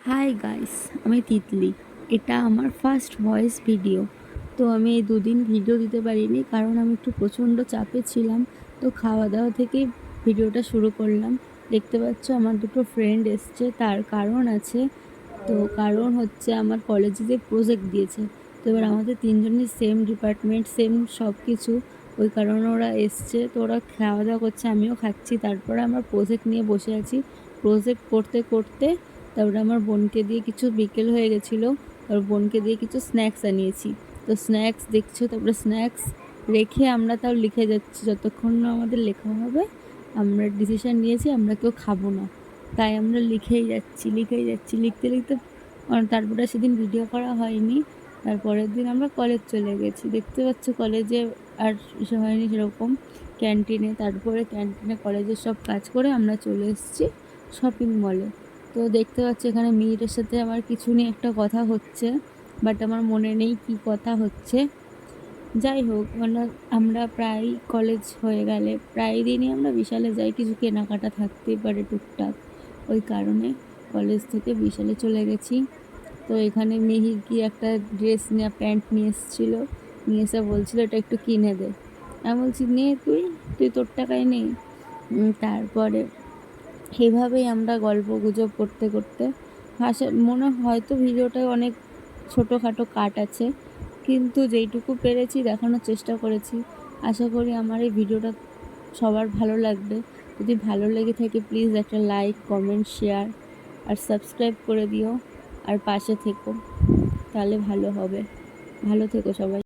Hi guys, আমি তিতলি। এটা আমার ফার্স্ট ভয়েস ভিডিও। তো আমি এই দুদিন ভিডিও দিতে পারিনি, কারণ আমি একটু প্রচণ্ড চাপে ছিলাম। তো খাওয়া দাওয়া থেকেই ভিডিওটা শুরু করলাম। দেখতে পাচ্ছ আমার দুটো ফ্রেন্ড এসছে, তার কারণ আছে। তো কারণ হচ্ছে আমার কলেজে যে প্রজেক্ট দিয়েছে, তো এবার আমাদের তিনজনের সেম ডিপার্টমেন্ট, সেম সব কিছু। ওই কারণে ওরা এসছে, তো ওরা খাওয়া দাওয়া করছে, আমিও খাচ্ছি। তারপরে আমার প্রজেক্ট নিয়ে বসে আছি। প্রজেক্ট করতে করতে তারপরে আমার বোনকে দিয়ে কিছু, বিকেল হয়ে গেছিলো, তারপর বোনকে দিয়ে কিছু স্ন্যাক্স আনিয়েছি। তো স্ন্যাক্স দেখছো, তারপরে স্ন্যাক্স রেখে আমরা তাও লিখে যাচ্ছি। যতক্ষণ না আমাদের লেখা হবে, আমরা ডিসিশন নিয়েছি আমরা কেউ খাবো না। তাই আমরা লিখেই যাচ্ছি লিখতে লিখতে। তারপরে সেদিন ভিডিও করা হয়নি। তারপরের দিন আমরা কলেজ চলে গেছি। দেখতে পাচ্ছ কলেজে আর এসে হয়নি সেরকম। ক্যান্টিনে, তারপরে ক্যান্টিনে কলেজের সব কাজ করে আমরা চলে এসেছি শপিং মলে। তো দেখতে পাচ্ছি এখানে মেয়েটার সাথে আমার কিছু নিয়ে একটা কথা হচ্ছে, বাট আমার মনে নেই কি কথা হচ্ছে। যাই হোক, মানে আমরা প্রায় কলেজ হয়ে গেলে প্রায় দিনই আমরা বিশালে যাই, কিছু কেনাকাটা থাকতেই পারে টুকটাক। ওই কারণে কলেজ থেকে বিশালে চলে গেছি। তো এখানে মিহির কি একটা ড্রেস নিয়ে, প্যান্ট নিয়ে এসেছিলো। নিয়ে এসে বলছিল এটা একটু কিনে দে। আমি বলছি নে, তুই তুই তোর টাকায় নেই। তারপরে এইভাবেই আমরা গল্প গুজব করতে করতে মনে হয়তো ভিডিওটায় অনেক ছোটোখাটো কাট আছে, কিন্তু যেইটুকু পেরেছি দেখানোর চেষ্টা করেছি। আশা করি আমার এই ভিডিওটা সবার ভালো লাগবে। যদি ভালো লেগে থাকে প্লিজ একটা লাইক, কমেন্ট, শেয়ার আর সাবস্ক্রাইব করে দিও। আর পাশে থেকো, তাহলে ভালো হবে। ভালো থেকো সবাই।